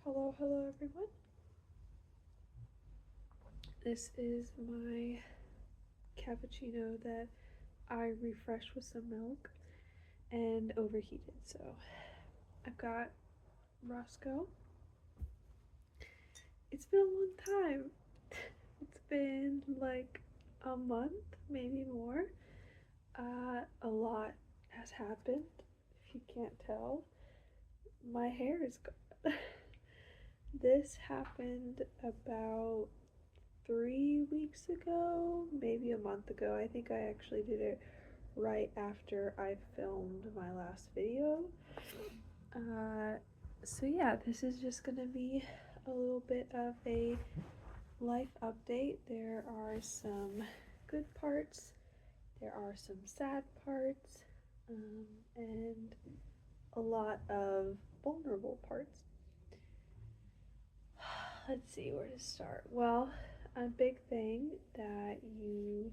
Hello everyone. This is my cappuccino that I refreshed with some milk and overheated. So I've got Roscoe. It's been a long time. It's been like a month, maybe more. A lot has happened, if you can't tell. My hair is gone. This happened about 3 weeks ago, maybe a month ago. I think I actually did it right after I filmed my last video. Uh, so yeah, this is just gonna be a little bit of a life update. There are some good parts, there are some sad parts, and a lot of vulnerable parts. Let's see where to start. Well, a big thing that you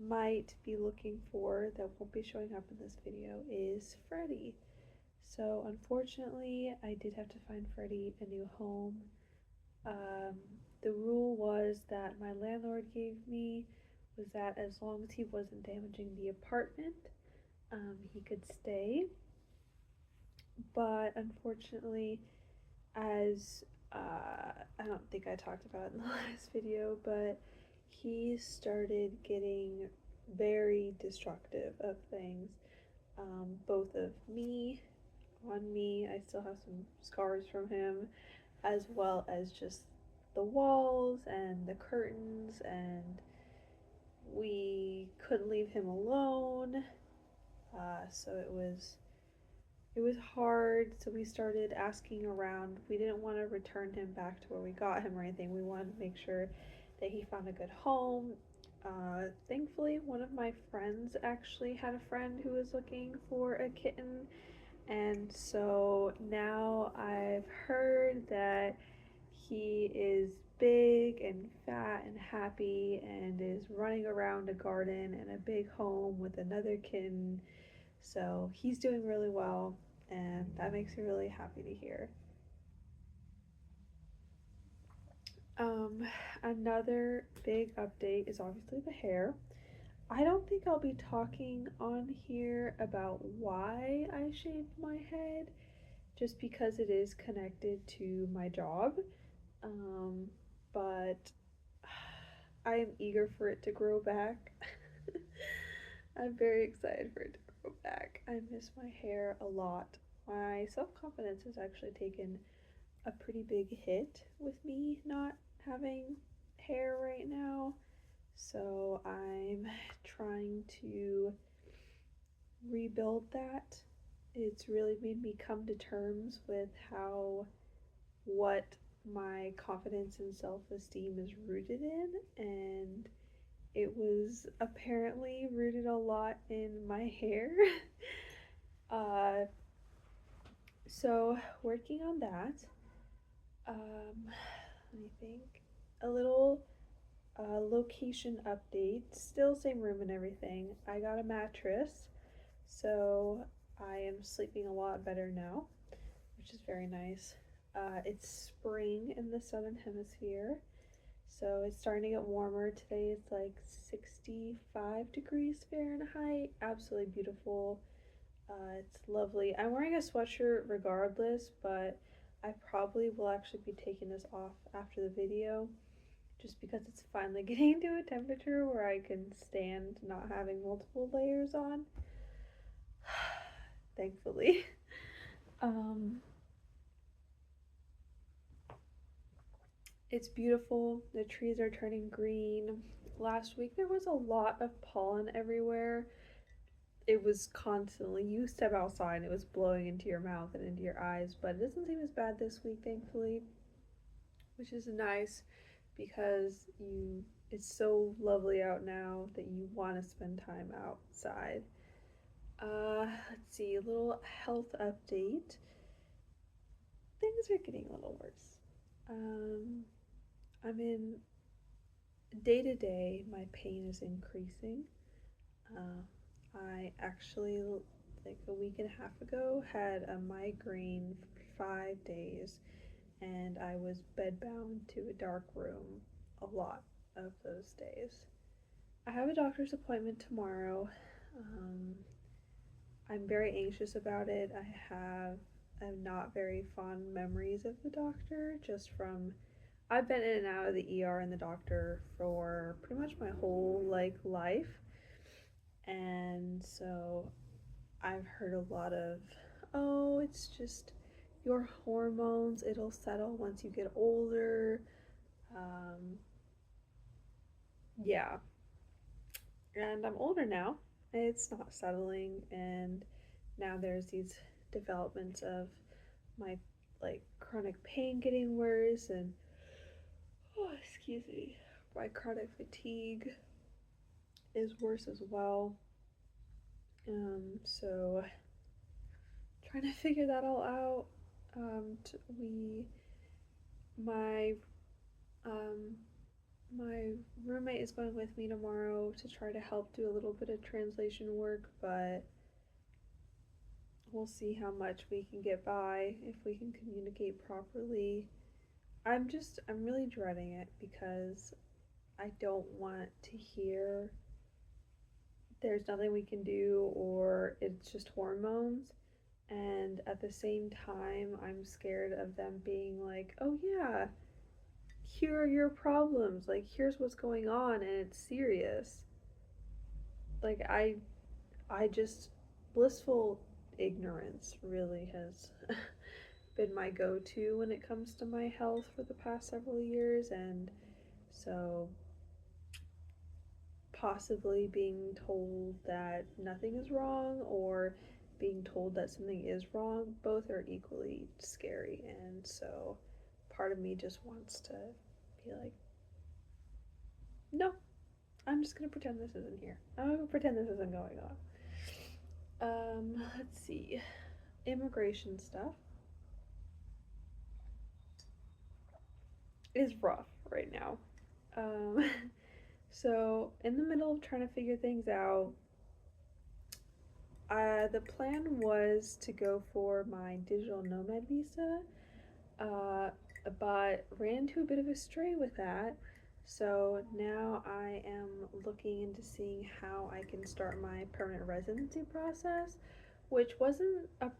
might be looking for that won't be showing up in this video is Freddie. So unfortunately, I did have to find Freddie a new home. Um, the rule was that my landlord gave me was that as long as he wasn't damaging the apartment, he could stay. But unfortunately, as I don't think I talked about in the last video, but he started getting very destructive of things, both of me, on me. I still have some scars from him, as well as just the walls and the curtains, and we couldn't leave him alone. So it was hard. So we started asking around. We didn't want to return him back to where we got him or anything. We wanted to make sure that he found a good home. Thankfully, one of my friends actually had a friend who was looking for a kitten, and so now I've heard that he is big and fat and happy and is running around a garden and a big home with another kitten. So he's doing really well, and that makes me really happy to hear. Um, Another big update is obviously the hair. I don't think I'll be talking on here about why I shaved my head, just because it is connected to my job. Um, but I am eager for it to grow back. I'm very excited for it to grow back. I miss my hair a lot. My self confidence has actually taken a pretty big hit with me not having hair right now. So I'm trying to rebuild that. It's really made me come to terms with what my confidence and self esteem is rooted in, and it was apparently rooted a lot in my hair. uh, so, working on that. Let me think. A little location update. Still same room and everything. I got a mattress, so I am sleeping a lot better now, which is very nice. It's spring in the southern hemisphere, so it's starting to get warmer. Today it's like 65 degrees Fahrenheit. Absolutely beautiful. It's lovely. I'm wearing a sweatshirt regardless, but I probably will actually be taking this off after the video just because it's finally getting to a temperature where I can stand not having multiple layers on. Thankfully. Um, it's beautiful. The trees are turning green. Last week there was a lot of pollen everywhere. It was constantly, you step outside, it was blowing into your mouth and into your eyes, but it doesn't seem as bad this week, thankfully, which is nice because it's so lovely out now that you want to spend time outside. Let's see, a little health update. Things are getting a little worse. I'm in day to day, my pain is increasing. I actually, like a week and a half ago, had a migraine for 5 days, and I was bedbound to a dark room a lot of those days. I have a doctor's appointment tomorrow. Um, I'm very anxious about it. I have not very fond memories of the doctor, just from I've been in and out of the ER and the doctor for pretty much my whole life, and so I've heard a lot of, oh, it's just your hormones. It'll settle once you get older. Um, yeah, and I'm older now. It's not settling, and now there's these developments of my chronic pain getting worse, and oh, excuse me, my chronic fatigue is worse as well. So trying to figure that all out. We my um my roommate is going with me tomorrow to try to help do a little bit of translation work, but we'll see how much we can get by if we can communicate properly. I'm really dreading it because I don't want to hear there's nothing we can do or it's just hormones. And at the same time, I'm scared of them being like, oh yeah, here are your problems. Like, here's what's going on, and it's serious. Like, I just, blissful ignorance really has been my go to when it comes to my health for the past several years. And so possibly being told that nothing is wrong or being told that something is wrong, both are equally scary. And so part of me just wants to be like, no, I'm just gonna pretend this isn't here. I'm gonna pretend this isn't going on. Let's see. Immigration stuff is rough right now. Um, so in the middle of trying to figure things out, the plan was to go for my digital nomad visa, uh, but ran into a bit of a stray with that. So now I am looking into seeing how I can start my permanent residency process, which wasn't a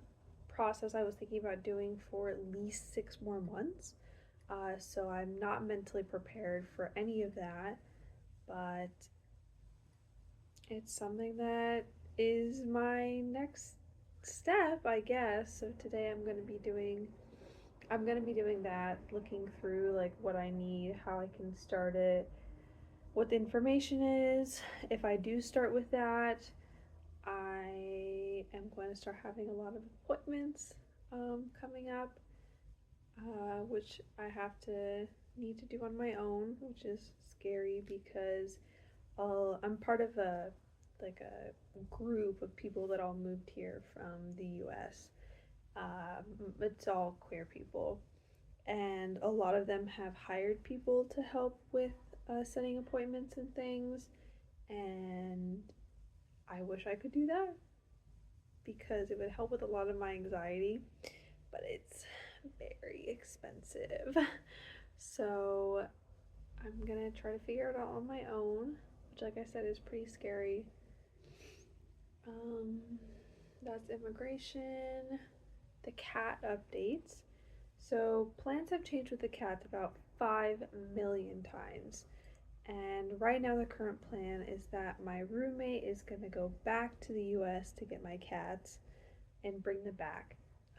process I was thinking about doing for at least 6 more months. So I'm not mentally prepared for any of that, but it's something that is my next step, I guess. So today I'm going to be doing that, looking through like what I need, how I can start it, what the information is. If I do start with that, I am going to start having a lot of appointments coming up, which I have to need to do on my own, which is scary because I'm part of a group of people that all moved here from the U.S. It's all queer people, and a lot of them have hired people to help with setting appointments and things. And I wish I could do that because it would help with a lot of my anxiety, but it's very expensive. So I'm gonna try to figure it out on my own, which, like I said, is pretty scary. Um, that's immigration. The cat updates. So plans have changed with the cats about 5 million times. And right now, the current plan is that my roommate is going to go back to the US to get my cats and bring them back.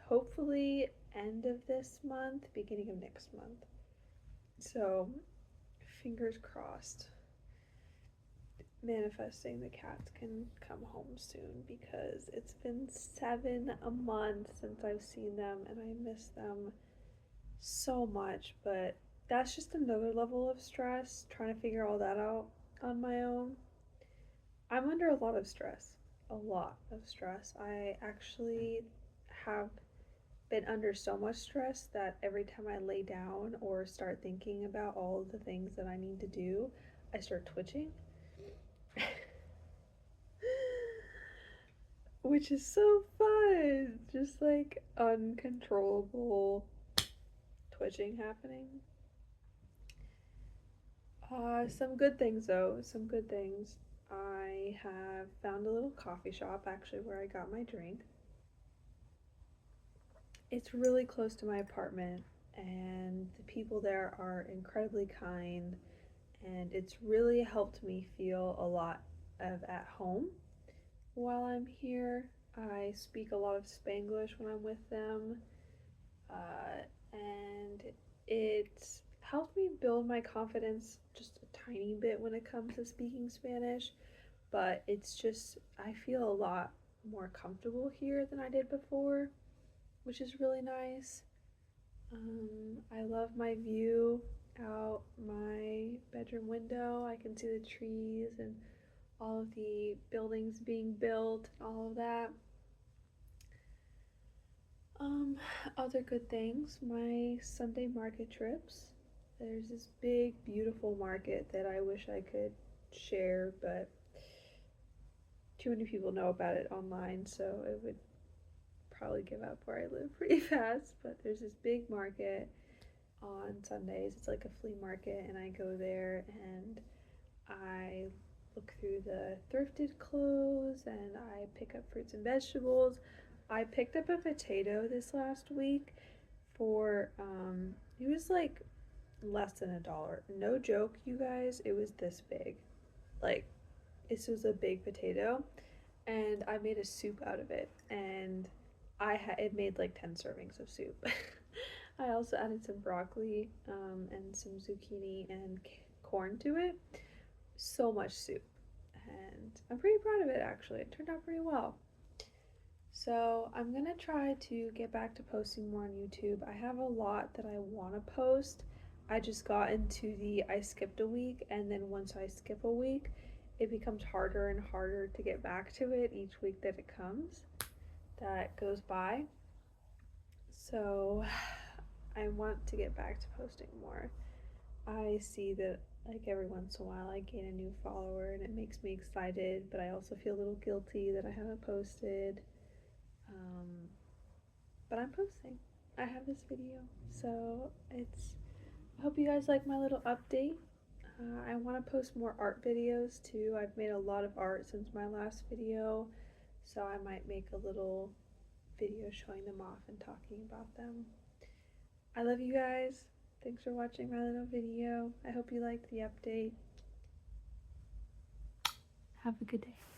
Hopefully, end of this month, beginning of next month. So, fingers crossed. Manifesting the cats can come home soon because it's been 7 months since I've seen them and I miss them so much. But that's just another level of stress, trying to figure all that out on my own. I'm under a lot of stress. A lot of stress. I actually have been under so much stress that every time I lay down or start thinking about all of the things that I need to do, I start twitching. Which is so fun. Just like uncontrollable switching happening. Some good things though, some good things. I have found a little coffee shop actually where I got my drink. It's really close to my apartment, and the people there are incredibly kind, and it's really helped me feel a lot of at home while I'm here. I speak a lot of Spanglish when I'm with them, and it's helped me build my confidence just a tiny bit when it comes to speaking Spanish, but it's just, I feel a lot more comfortable here than I did before, which is really nice. I love my view out my bedroom window. I can see the trees and all of the buildings being built, all of that. Um, Other good things, my Sunday market trips. There's this big, beautiful market that I wish I could share, but too many people know about it online, so it would probably give up where I live pretty fast. But there's this big market on Sundays. It's like a flea market, and I go there and I look through the thrifted clothes and I pick up fruits and vegetables. I picked up a potato this last week for it was like less than $1. No joke, you guys, it was this big. Like this was a big potato, and I made a soup out of it, and it made like 10 servings of soup. I also added some broccoli and some zucchini and corn to it. So much soup, and I'm pretty proud of it actually. It turned out pretty well. So I'm gonna try to get back to posting more on YouTube. I have a lot that I want to post. I just got into the I skipped a week, and then once I skip a week, it becomes harder and harder to get back to it each week that goes by. So I want to get back to posting more. I see that like every once in a while I gain a new follower and it makes me excited, but I also feel a little guilty that I haven't posted. Um, but I'm posting. I have this video, so I hope you guys like my little update. I want to post more art videos too. I've made a lot of art since my last video, so I might make a little video showing them off and talking about them. I love you guys. Thanks for watching my little video. I hope you liked the update. Have a good day.